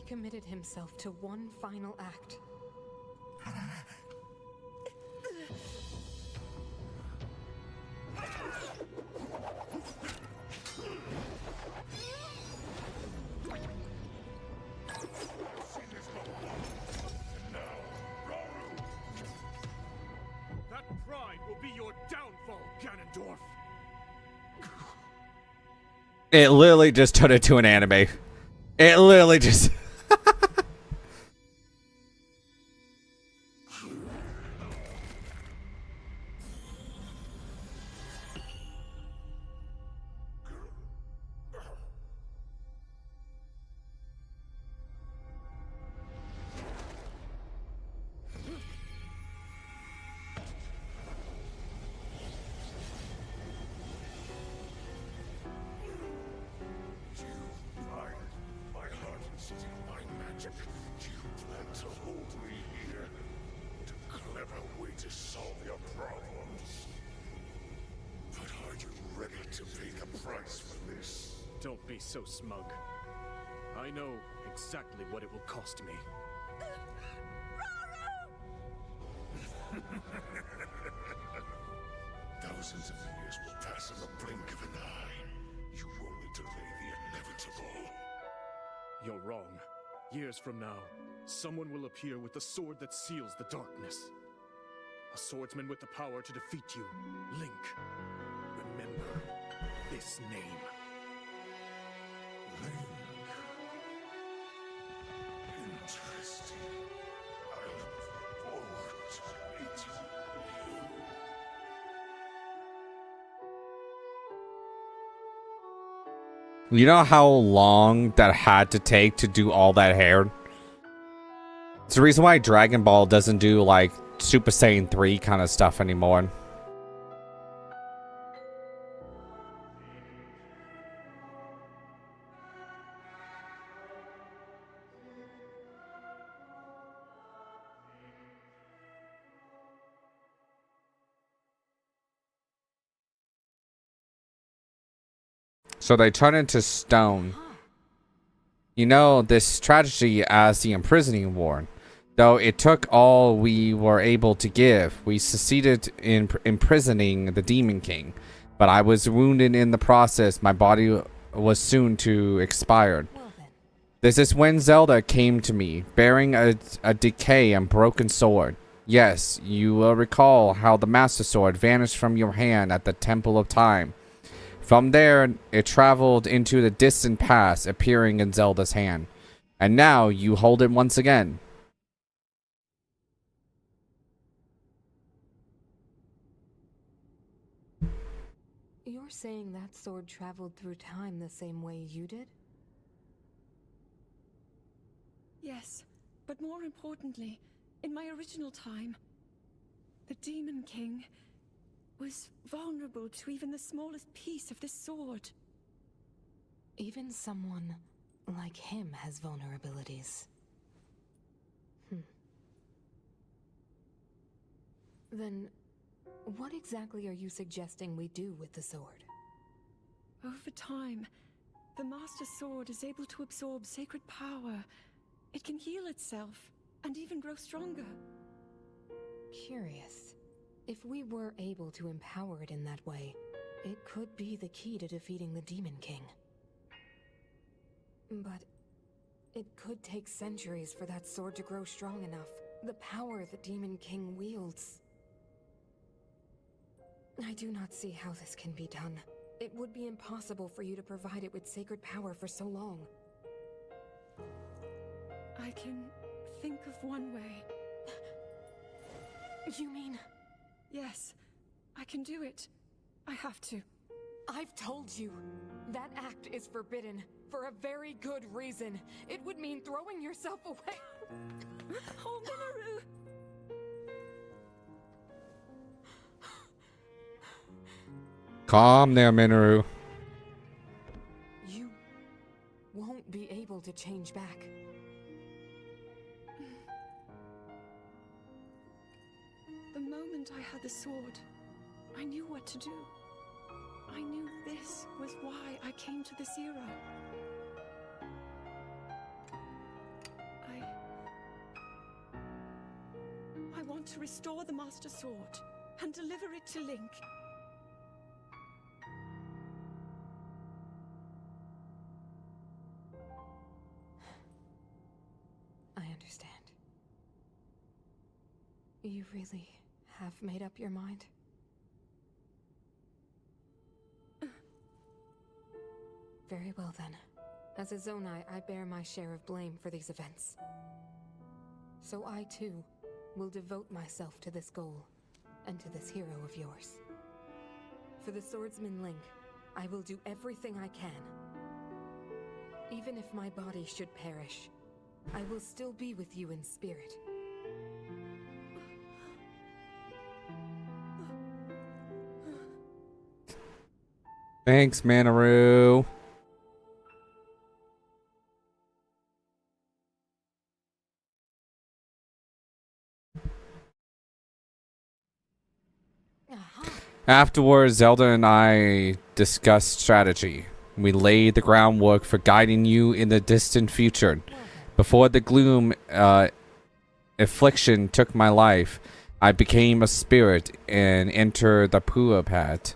committed himself to one final act. That pride will be your downfall, Ganondorf. It literally just turned into an anime. It literally just... Don't be so smug. I know exactly what it will cost me. Thousands of years will pass in the blink of an eye. You only delay the inevitable. You're wrong. Years from now, someone will appear with the sword that seals the darkness. A swordsman with the power to defeat you. Link. Remember this name. Link. Interesting. I look forward to meeting you. You know how long that had to take to do all that hair? It's the reason why Dragon Ball doesn't do like Super Saiyan 3 kind of stuff anymore. So they turn into stone. You know, this strategy as the imprisoning ward. Though it took all we were able to give, we succeeded in imprisoning the Demon King. But I was wounded in the process. My body was soon to expire. This is when Zelda came to me, bearing a decay and broken sword. Yes, you will recall how the Master Sword vanished from your hand at the Temple of Time. From there, it traveled into the distant past, appearing in Zelda's hand. And now, you hold it once again. You're saying that sword traveled through time the same way you did? Yes, but more importantly, in my original time, the Demon King was vulnerable to even the smallest piece of this sword. Even someone like him has vulnerabilities. Then, what exactly are you suggesting we do with the sword? Over time, the Master Sword is able to absorb sacred power. It can heal itself, and even grow stronger. Curious. If we were able to empower it in that way, it could be the key to defeating the Demon King. But it could take centuries for that sword to grow strong enough. The power the Demon King wields. I do not see how this can be done. It would be impossible for you to provide it with sacred power for so long. I can think of one way. You mean... Yes, I can do it. I have to. I've told you. That act is forbidden, for a very good reason. It would mean throwing yourself away. Oh, Minoru! Calm there, Minoru. You won't be able to change back. The moment I had the sword, I knew what to do. I knew this was why I came to this era. want to restore the Master Sword and deliver it to Link. I understand. You really have made up your mind? Very well then. As a Zonai, I bear my share of blame for these events. So I too will devote myself to this goal and to this hero of yours. For the swordsman Link, I will do everything I can. Even if my body should perish, I will still be with you in spirit. Thanks, Manaru. Afterwards, Zelda and I discussed strategy. We laid the groundwork for guiding you in the distant future. Before the gloom affliction took my life, I became a spirit and entered the Pua path.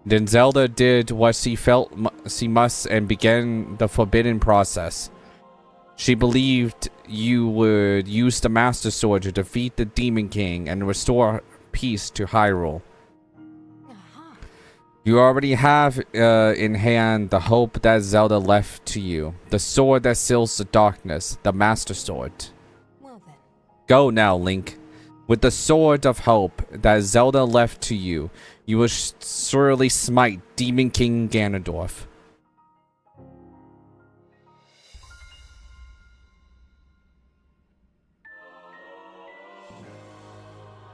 Then Zelda did what she felt she must and began the forbidden process. She believed you would use the Master Sword to defeat the Demon King and restore peace to Hyrule. You already have in hand the hope that Zelda left to you. The sword that seals the darkness, the Master Sword. Well then. Go now, Link. With the sword of hope that Zelda left to you, you will surely smite Demon King Ganondorf.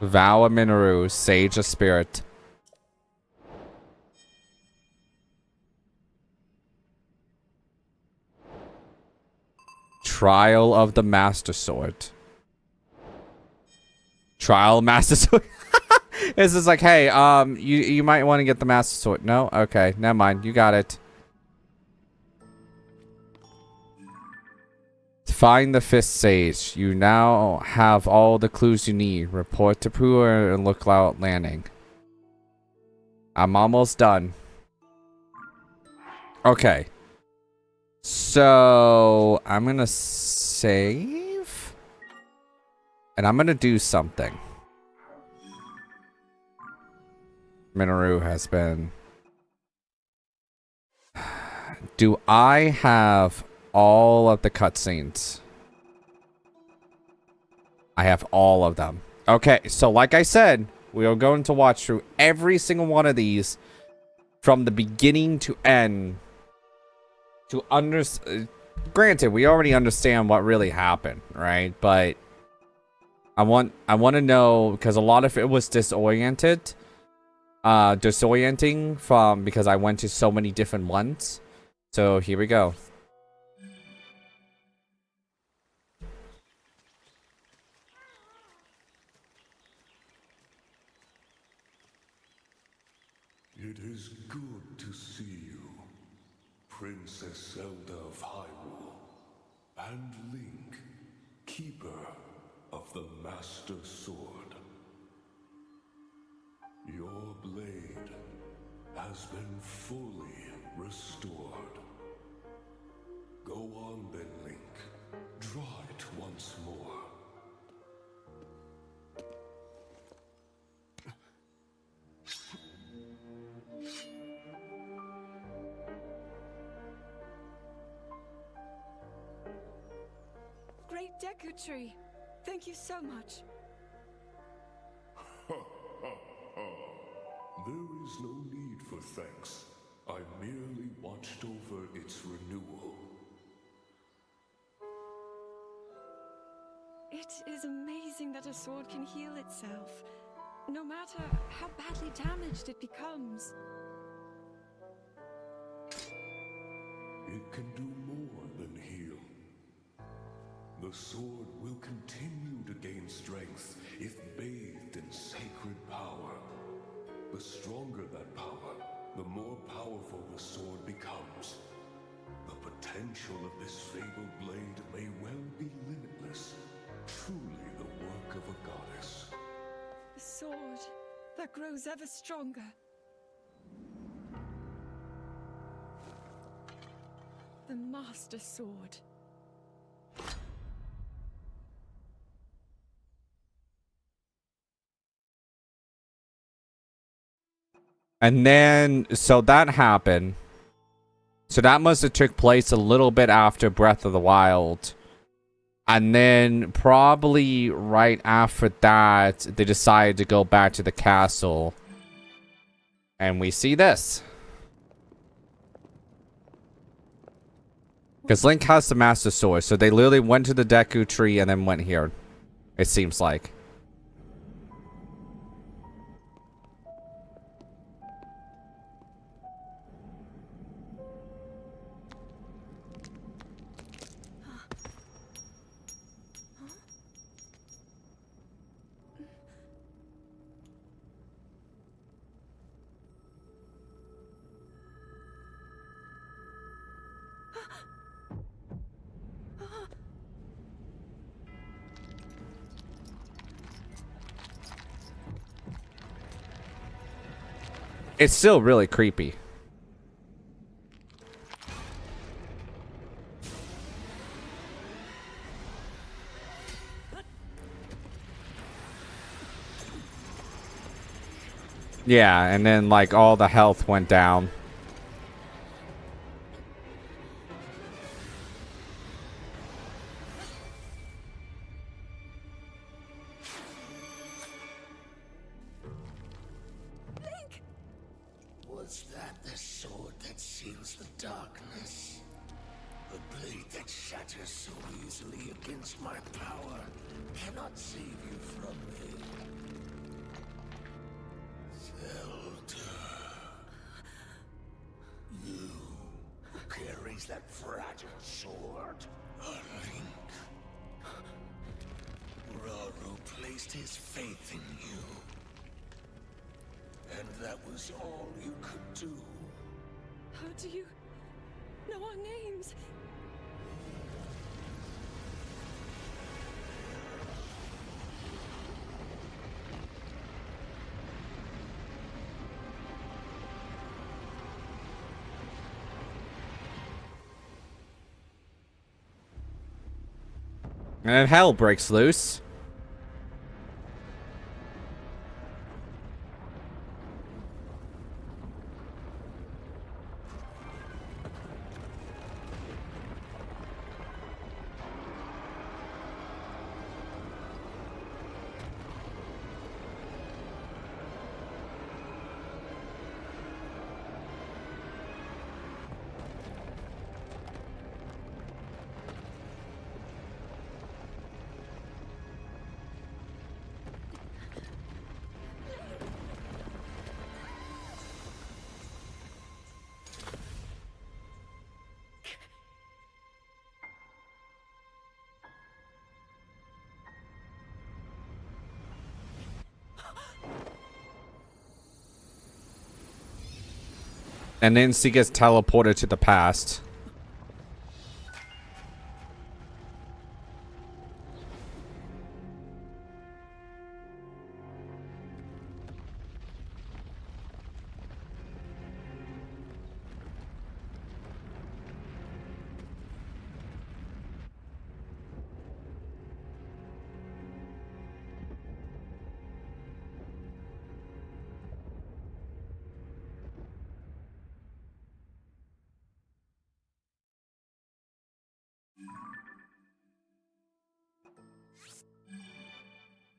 Vow of Minoru, Sage of Spirit. Trial of the Master Sword. Trial Master Sword. This is like, hey, you might want to get the Master Sword. No? Okay, never mind. You got it. Find the fifth sage. You now have all the clues you need. Report to Pua and Lookout Landing. I'm almost done. Okay. So, I'm gonna save. And I'm gonna do something. Minoru has been... Do I have all of the cutscenes? I have all of them. Okay, so like I said, we are going to watch through every single one of these from the beginning to end. To granted, we already understand what really happened, right? But I want to know, because a lot of it was disorienting from because I went to so many different ones. So here we go. It is good to see you, Princess Zelda of Hyrule, and Link, keeper of the Master Sword. Your blade has been fully restored. Go on then, Link. Draw it once more. Great Deku Tree. Thank you so much. There is no need for thanks. I merely watched over its renewal. It is amazing that a sword can heal itself, no matter how badly damaged it becomes. It can do more than heal. The sword will continue to gain strength if bathed in sacred power. The stronger that power, the more powerful the sword becomes. The potential of this fabled blade may well be limitless. Truly the work of a goddess. that grows ever stronger. The Master Sword. And then, so that happened. So that must have took place a little bit after Breath of the Wild. And then probably right after that, they decided to go back to the castle. And we see this. Because Link has the Master Sword. So they literally went to the Deku Tree and then went here. It seems like. It's still really creepy. Yeah, and then like all the health went down. Was that the sword that seals the darkness? The blade that shatters so easily against my power cannot save you from me. Zelda. You who carries that fragile sword. A Link. Rauru placed his faith in you. And that was all you could do. How do you know our names? And then hell breaks loose. And then she gets teleported to the past.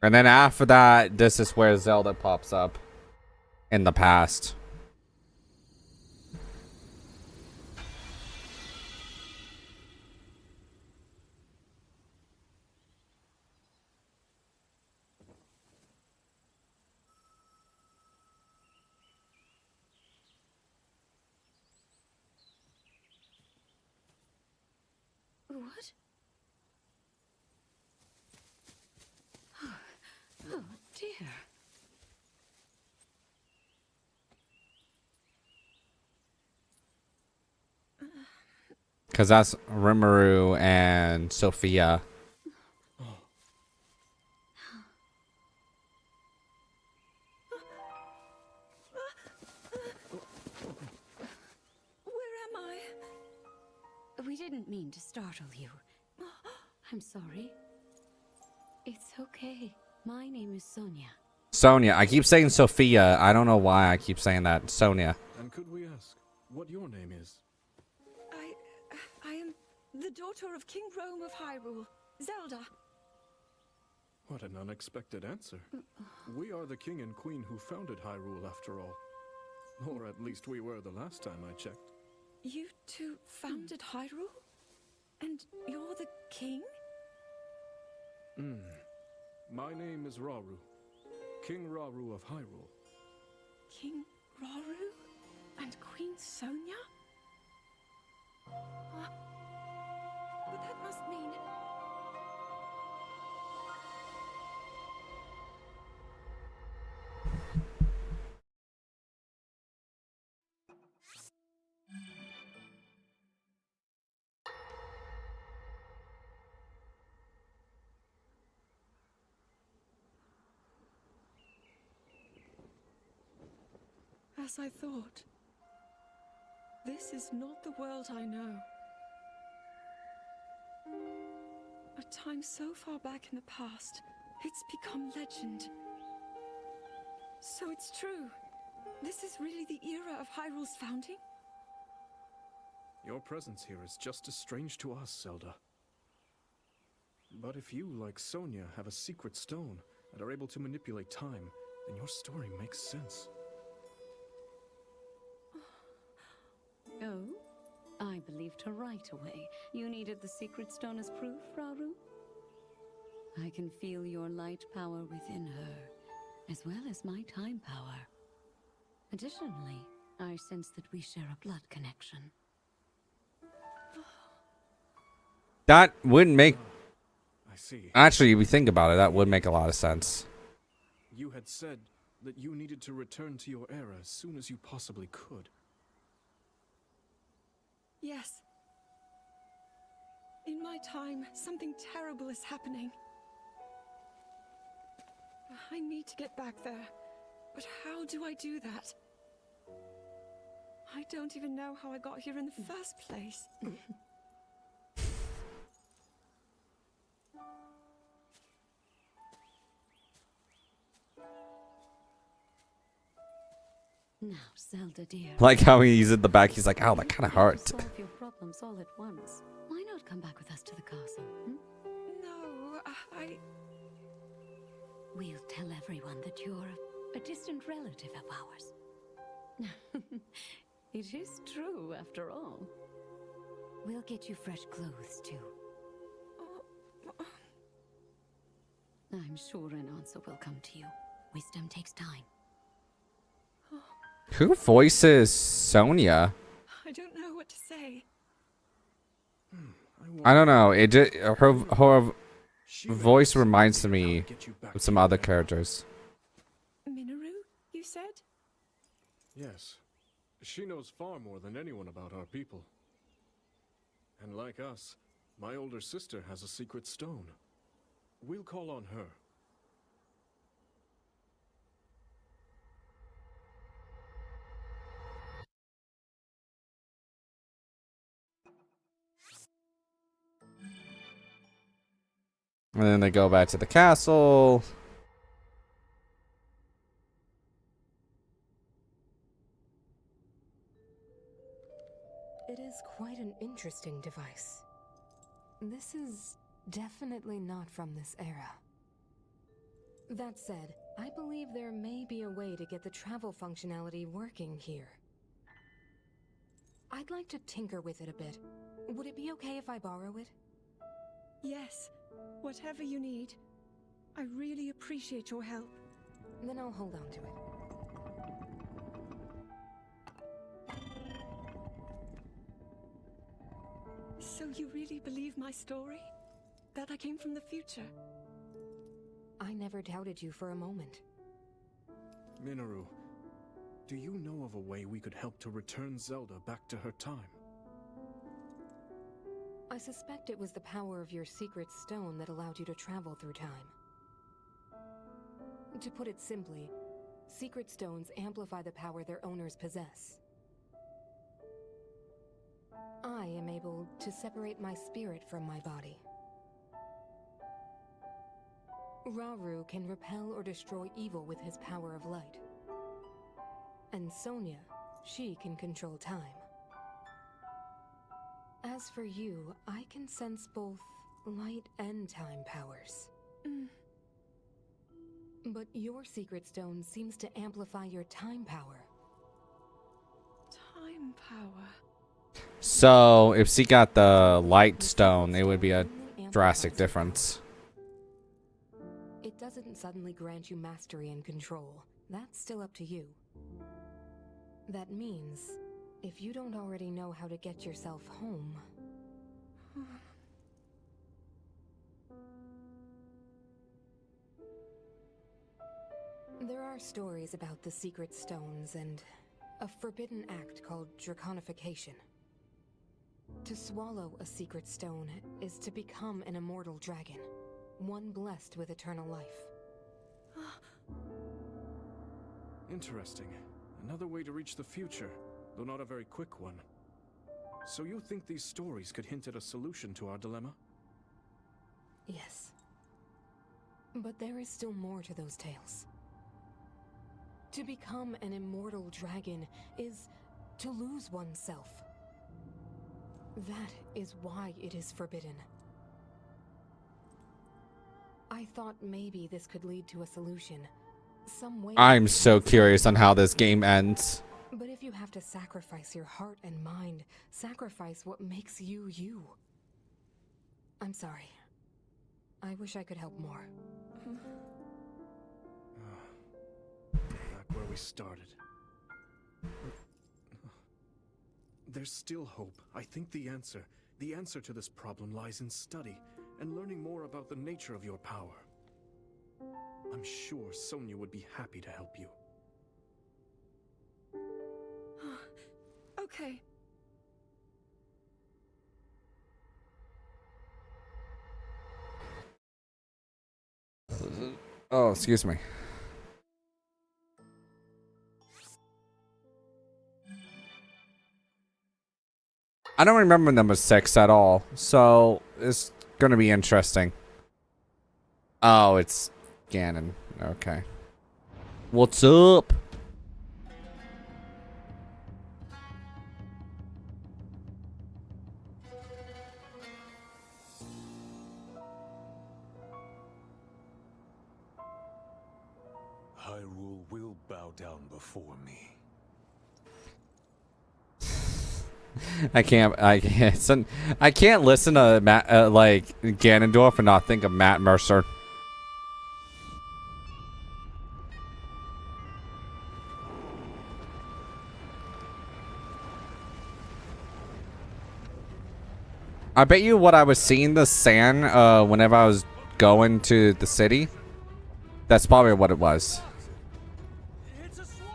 And then after that, this is where Zelda pops up in the past. What? Oh dear. Because that's Rimuru and Sophia. didn't mean to startle you. I'm sorry. It's okay. My name is Sonia. Sonia. I keep saying Sophia. I don't know why I keep saying that. Sonia. And could we ask what your name is? I am the daughter of King Rome of Hyrule, Zelda. What an unexpected answer. We are the king and queen who founded Hyrule, after all. Or at least we were the last time I checked. You two founded Hyrule? And you're the king? My name is Rauru. King Rauru of Hyrule. King Rauru? And Queen Sonia? But that must mean... As I thought. This is not the world I know. A time so far back in the past, it's become legend. So it's true. This is really the era of Hyrule's founding? Your presence here is just as strange to us, Zelda. But if you, like Sonia, have a secret stone and are able to manipulate time, then your story makes sense. Oh? I believed her right away. You needed the secret stone as proof, Rauru? I can feel your light power within her, as well as my time power. Additionally, I sense that we share a blood connection. That wouldn't make... I see. Actually, if you think about it, that would make a lot of sense. You had said that you needed to return to your era as soon as you possibly could. Yes. In my time, something terrible is happening. I need to get back there. But how do I do that? I don't even know how I got here in the first place. Now, Zelda dear. Like how he's in the back, he's like, ow, that kind of hurt. Solve your problems all at once. Why not come back with us to the castle? No, We'll tell everyone that you're a distant relative of ours. It is true, after all. We'll get you fresh clothes, too. I'm sure an answer will come to you. Wisdom takes time. Who voices Sonia? I don't know what to say. I don't know. It just, her voice reminds me of some other characters. Minoru, you said? Yes. She knows far more than anyone about our people. And like us, my older sister has a secret stone. We'll call on her. And then they go back to the castle. It is quite an interesting device. This is definitely not from this era. That said, I believe there may be a way to get the travel functionality working here. I'd like to tinker with it a bit. Would it be okay if I borrow it? Yes. Whatever you need. I really appreciate your help. Then I'll hold on to it. So you really believe my story? That I came from the future? I never doubted you for a moment. Minoru, do you know of a way we could help to return Zelda back to her time? I suspect it was the power of your secret stone that allowed you to travel through time. To put it simply, secret stones amplify the power their owners possess. I am able to separate my spirit from my body. Rauru can repel or destroy evil with his power of light. And Sonia, she can control time. As for you, I can sense both light and time powers. But your secret stone seems to amplify your time power. Time power. So, if she got the light stone, it would be a drastic difference. It doesn't suddenly grant you mastery and control. That's still up to you. That means, if you don't already know how to get yourself home... There are stories about the secret stones and a forbidden act called draconification. To swallow a secret stone is to become an immortal dragon, one blessed with eternal life. Interesting. Another way to reach the future, though not a very quick one. So you think these stories could hint at a solution to our dilemma? Yes. But there is still more to those tales. To become an immortal dragon is to lose oneself. That is why it is forbidden. I thought maybe this could lead to a solution. Some way. I'm so curious on how this game ends. But if you have to sacrifice your heart and mind, sacrifice what makes you you. I'm sorry. I wish I could help more. Back where we started. There's still hope. I think the answer to this problem lies in study and learning more about the nature of your power. I'm sure Sonia would be happy to help you. Okay. Oh, excuse me. I don't remember number 6 at all, so it's gonna be interesting. Oh, it's Ganon. Okay. What's up? Hyrule will bow down before me. I can't listen to Matt, like Ganondorf and not think of Matt Mercer. I bet you what I was seeing the sand whenever I was going to the city. That's probably what it was. It's a swarm!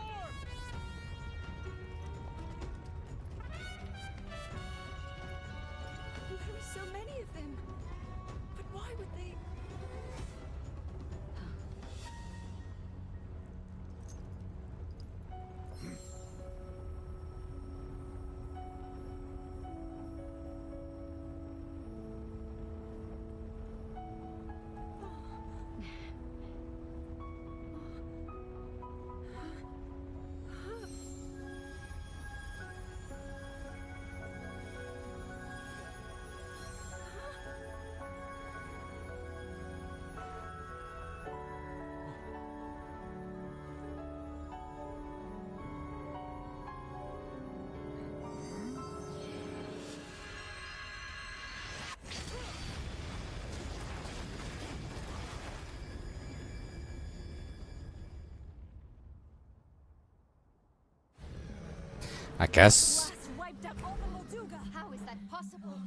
There are so many of them. But why would they? I guess. Wiped out all the Molduga. How is that possible?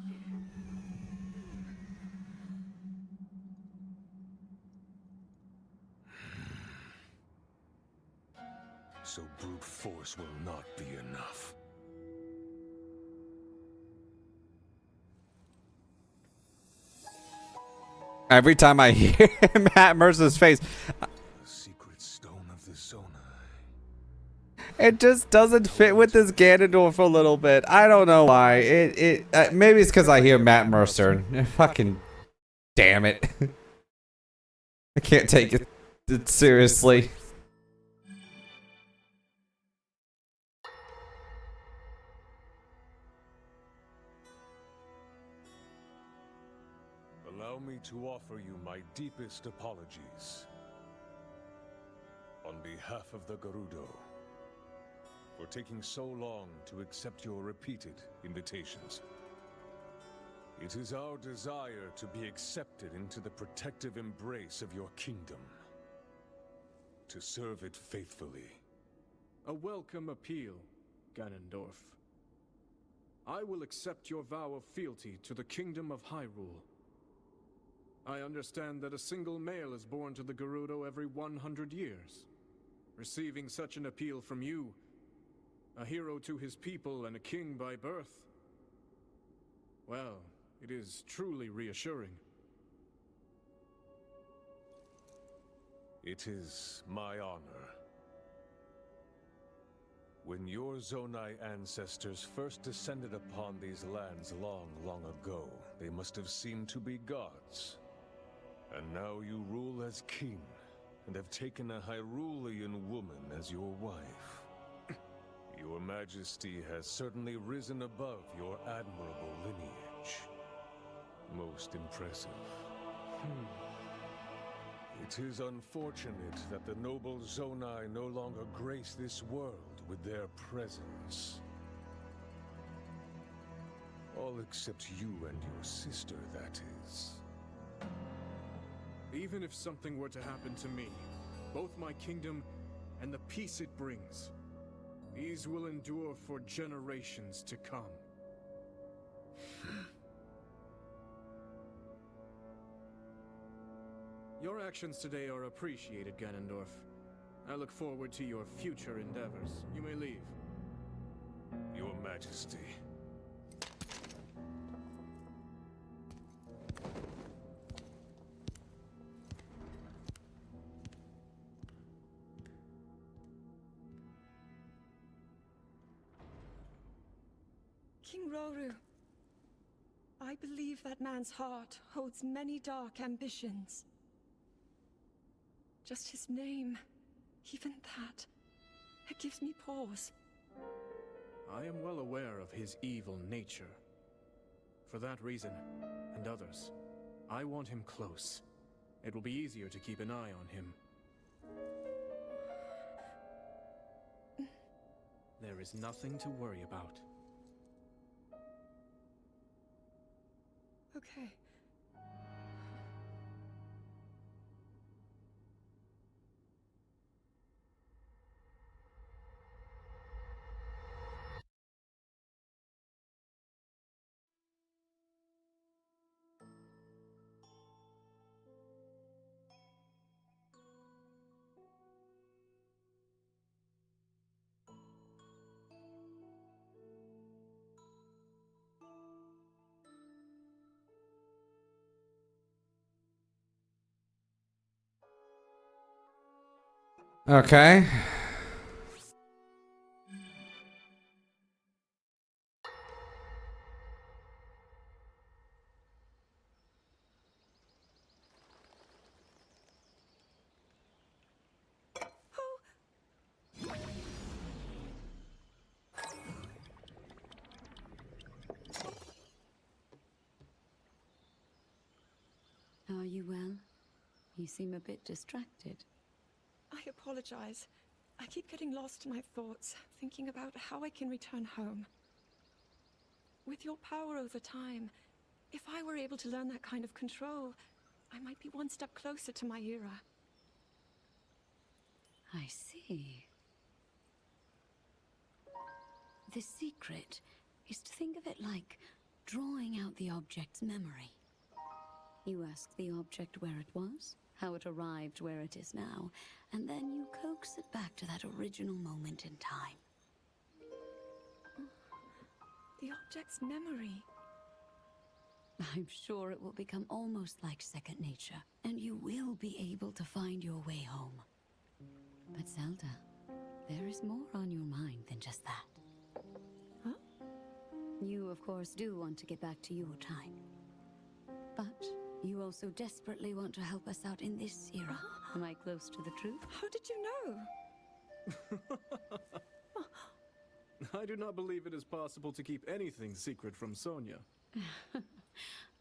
So brute force will not be enough. Every time I hear Matt Mercer's face, The secret stone of the Zonai. It just doesn't fit with this Ganondorf a little bit. I don't know why. Maybe it's because I hear Matt Mercer. Fucking damn it. I can't take it seriously. Allow me to offer you my deepest apologies. On behalf of the Gerudo, for taking so long to accept your repeated invitations. It is our desire to be accepted into the protective embrace of your kingdom. To serve it faithfully. A welcome appeal, Ganondorf. I will accept your vow of fealty to the Kingdom of Hyrule. I understand that a single male is born to the Gerudo every 100 years. Receiving such an appeal from you, a hero to his people and a king by birth, well, it is truly reassuring. It is my honor. When your Zonai ancestors first descended upon these lands long, long ago, they must have seemed to be gods. And now you rule as king, and have taken a Hyrulean woman as your wife. Your Majesty has certainly risen above your admirable lineage. Most impressive. It is unfortunate that the noble Zonai no longer grace this world with their presence. All except you and your sister, that is. Even if something were to happen to me, both my kingdom and the peace it brings, these will endure for generations to come. Your actions today are appreciated, Ganondorf. I look forward to your future endeavors. You may leave. Your Majesty. King Roru, I believe that man's heart holds many dark ambitions. Just his name, even that, it gives me pause. I am well aware of his evil nature. For that reason, and others, I want him close. It will be easier to keep an eye on him. There is nothing to worry about. Okay. Okay. Are you well? You seem a bit distracted. I apologize. I keep getting lost in my thoughts, thinking about how I can return home. With your power over time, if I were able to learn that kind of control, I might be one step closer to my era. I see. The secret is to think of it like drawing out the object's memory. You ask the object where it was, how it arrived where it is now, and then you coax it back to that original moment in time. The object's memory. I'm sure it will become almost like second nature, and you will be able to find your way home. But Zelda, there is more on your mind than just that. Huh? You, of course, do want to get back to your time. But you also desperately want to help us out in this era. Am I close to the truth? How did you know? I do not believe it is possible to keep anything secret from Sonia.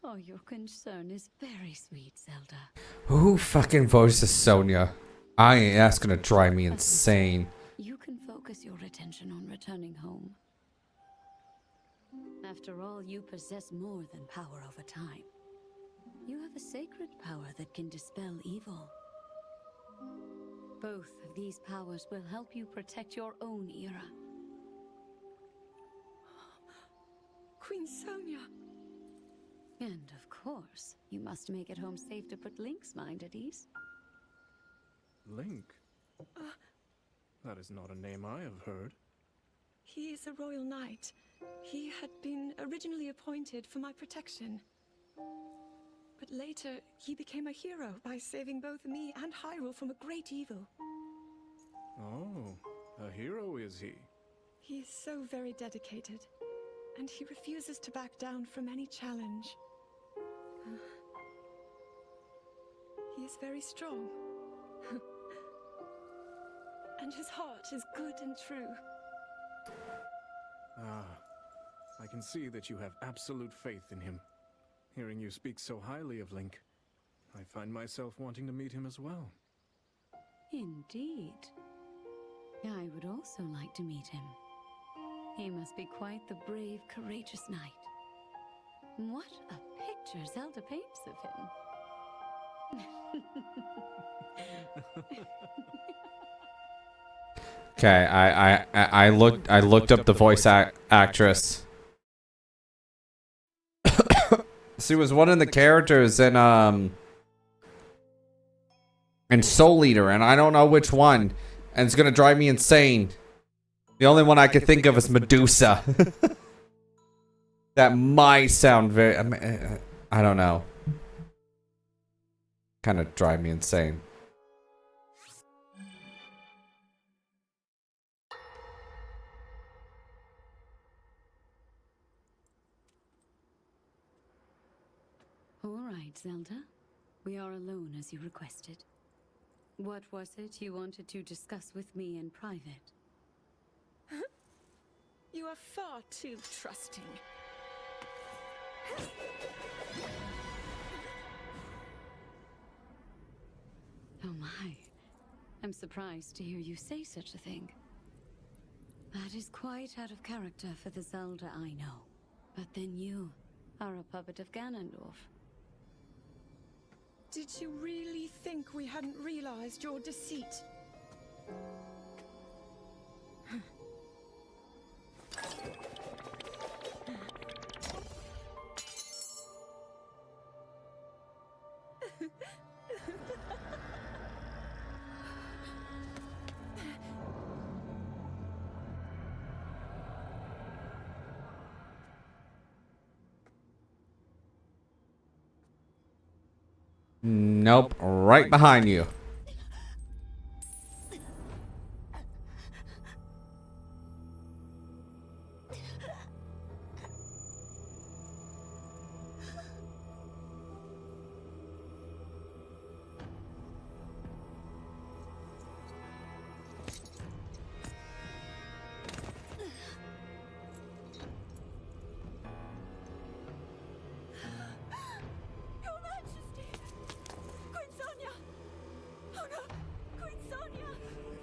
Oh, your concern is very sweet, Zelda. Who fucking voices Sonia? That's gonna drive me insane. You can focus your attention on returning home. After all, you possess more than power over time. You have a sacred power that can dispel evil. Both of these powers will help you protect your own era. Queen Sonia. And of course, you must make it home safe to put Link's mind at ease. Link? That is not a name I have heard. He is a royal knight. He had been originally appointed for my protection. But later, he became a hero by saving both me and Hyrule from a great evil. Oh, a hero is he? He is so very dedicated, and he refuses to back down from any challenge. He is very strong. And his heart is good and true. Ah, I can see that you have absolute faith in him. Hearing you speak so highly of Link, I find myself wanting to meet him as well. Indeed. I would also like to meet him. He must be quite the brave, courageous knight. What a picture Zelda paints of him. Okay, I looked up the voice actress. She was one of the characters in Soul Eater, and I don't know which one, and it's gonna drive me insane. The only one I could think of is Medusa. That might sound very, I don't know. Kind of drive me insane. All right, Zelda. We are alone as you requested. What was it you wanted to discuss with me in private? You are far too trusting. Oh my. I'm surprised to hear you say such a thing. That is quite out of character for the Zelda I know. But then you are a puppet of Ganondorf. Did you really think we hadn't realized your deceit? Nope, right behind you.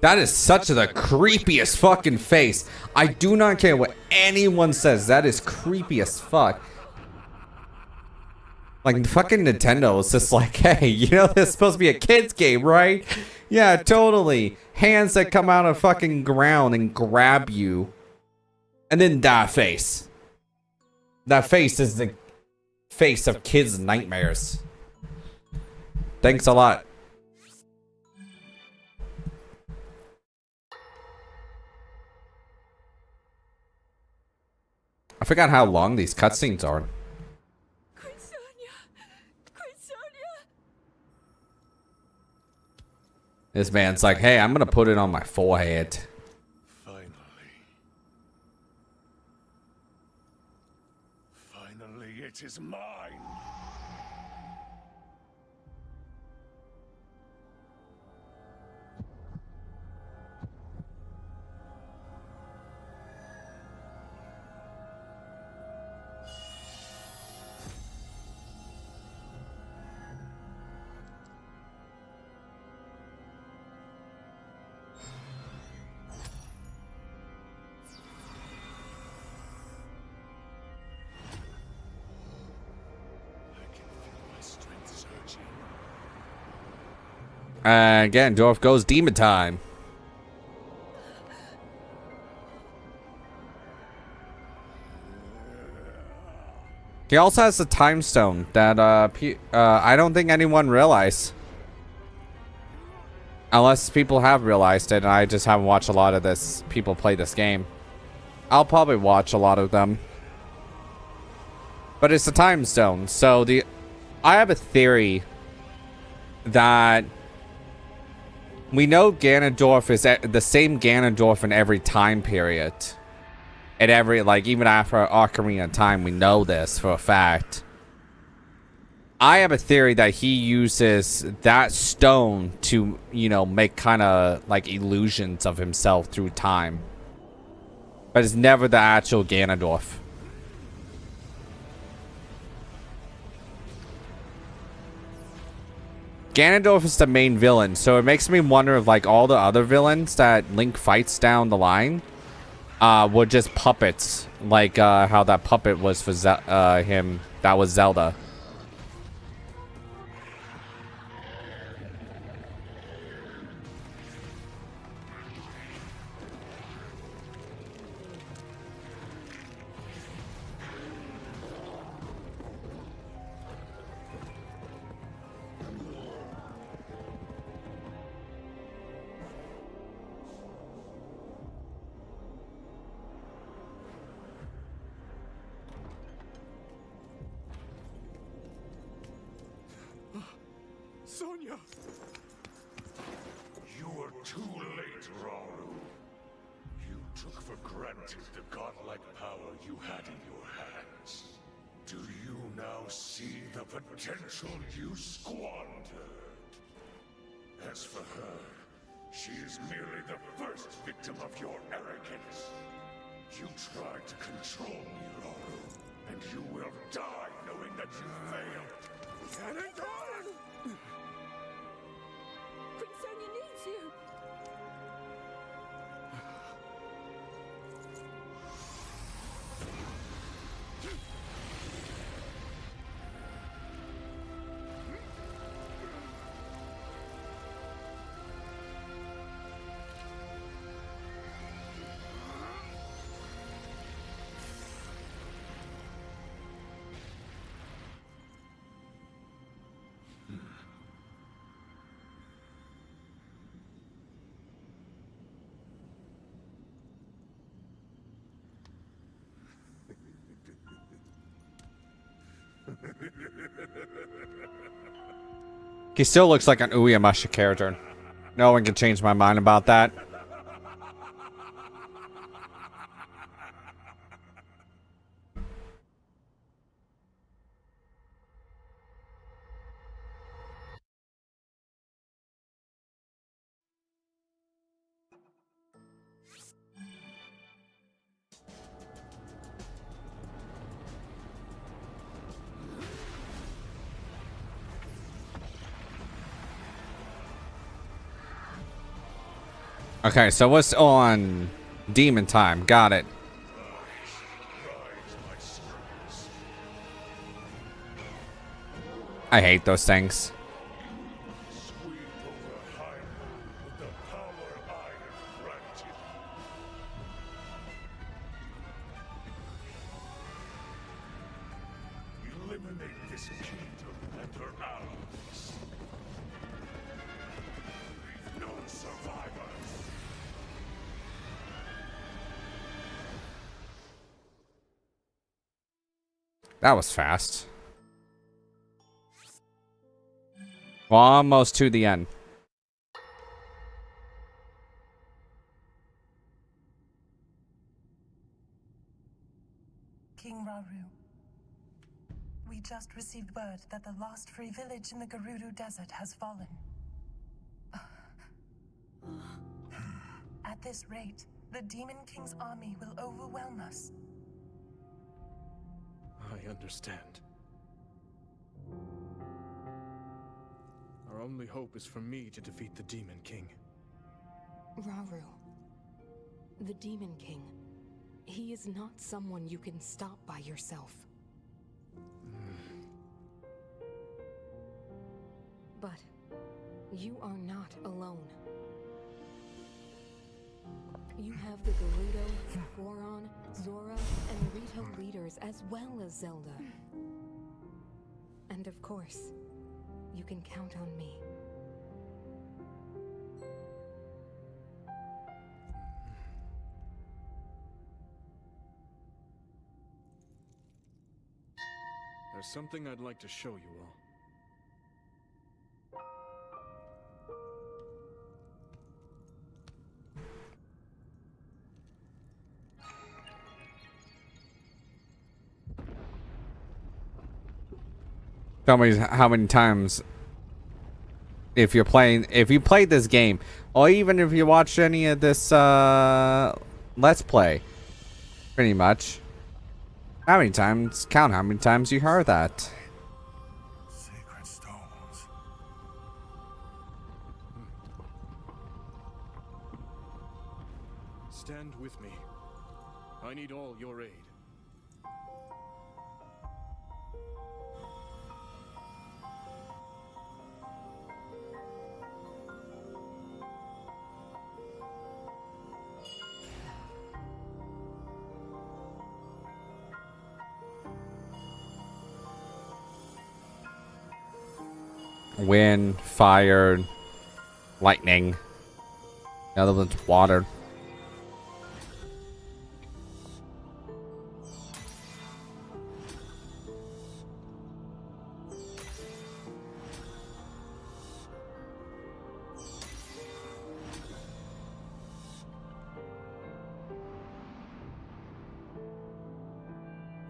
That is such the creepiest fucking face. I do not care what anyone says. That is creepy as fuck. Like, fucking Nintendo is just like, hey, you know this is supposed to be a kid's game, right? Yeah, totally. Hands that come out of fucking ground and grab you. And then that face. That face is the face of kids' nightmares. Thanks a lot. I forgot how long these cutscenes are. Queen Sonia! Queen Sonia! This man's like, hey, I'm gonna put it on my forehead. It is mine. Ganondorf goes demon time. He also has the time stone that I don't think anyone realized. Unless people have realized it and I just haven't watched a lot of this people play this game. I'll probably watch a lot of them. But it's the time stone. So I have a theory that we know Ganondorf is the same Ganondorf in every time period. At every, like, even after Ocarina of Time, we know this for a fact. I have a theory that he uses that stone to, you know, make kind of like illusions of himself through time. But it's never the actual Ganondorf. Ganondorf is the main villain, so it makes me wonder if, like, all the other villains that Link fights down the line were just puppets, like how that puppet was for him. That was Zelda. Sonia! You were too late, Rauru. You took for granted the godlike power you had in your hands. Do you now see the potential you squandered? As for her, she is merely the first victim of your arrogance. You tried to control me, Rauru, and you will die knowing that you failed. Ganondorf! Prince Sonia needs you. He still looks like an Uemasha character. No one can change my mind about that. Okay, so what's on Demon Time? Got it. I hate those things. Sweep over Hyrule with the power I have granted. Eliminate this kingdom and her allies. Leave no survivors. That was fast. Well, almost to the end. King Rauru, just received word that the lost free village in the Gerudo Desert has fallen. At this rate, the Demon King's army will overwhelm us. I understand. Our only hope is for me to defeat the Demon King. Rauru. The Demon King. He is not someone you can stop by yourself. But you are not alone. You have the Gerudo, Goron, Zora, and Rito leaders as well as Zelda. And of course, you can count on me. There's something I'd like to show you all. Tell me how many times, if you played this game, or even if you watched any of this Let's Play, pretty much. How many times? Count how many times you heard that. Sacred stones. Stand with me. I need all your aid. Wind, fire, lightning. The other one's water.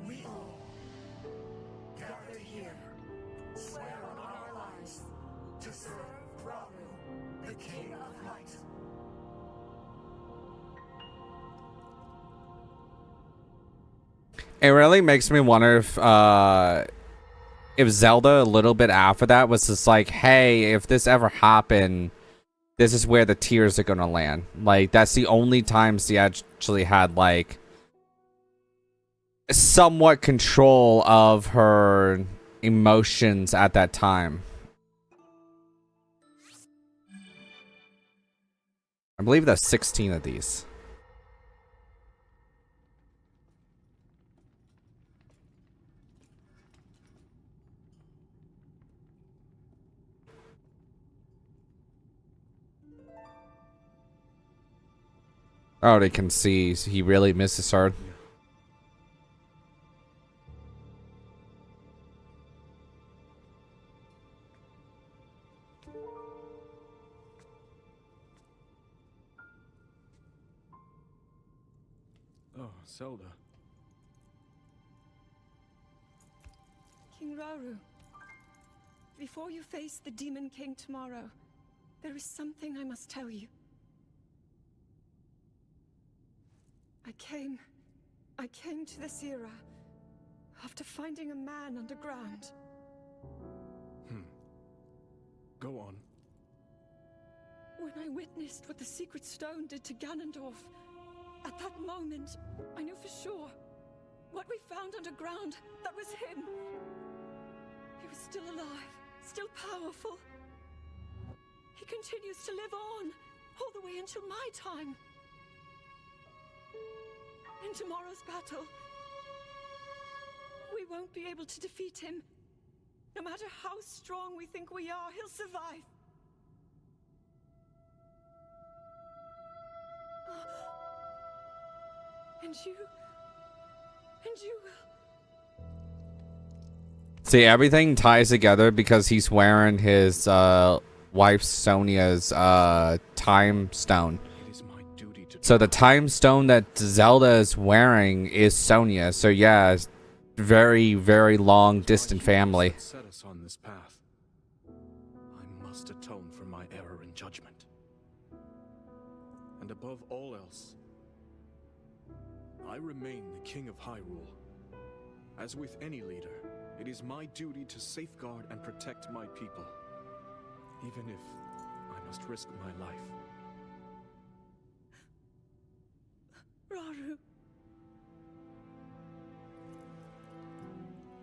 We all gather here, swear on our lives to serve Rauru, the King of Light. It really makes me wonder if Zelda a little bit after that was just like, hey, if this ever happened, this is where the tears are gonna land. Like, that's the only times she actually had like somewhat control of her emotions at that time. I believe there's 16 of these. Oh, they can see he really misses her. Oh, Zelda. King Rauru, before you face the Demon King tomorrow, there is something I must tell you. I came to this era after finding a man underground. Go on. When I witnessed what the Secret Stone did to Ganondorf, at that moment, I knew for sure what we found underground, that was him. He was still alive, still powerful. He continues to live on, all the way until my time. In tomorrow's battle, we won't be able to defeat him. No matter how strong we think we are, he'll survive. And you will. See, everything ties together because he's wearing his wife Sonia's time stone. It is my duty to. So the time stone that Zelda is wearing is Sonia. So yeah, very, very long distant family. That set us on this path. I must atone for my error in judgment. And above all else, I remain the King of Hyrule. As with any leader, it is my duty to safeguard and protect my people, even if I must risk my life. Rauru.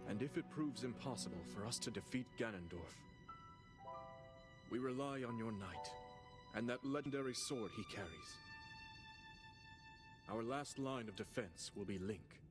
And if it proves impossible for us to defeat Ganondorf, we rely on your knight and that legendary sword he carries. Our last line of defense will be Link.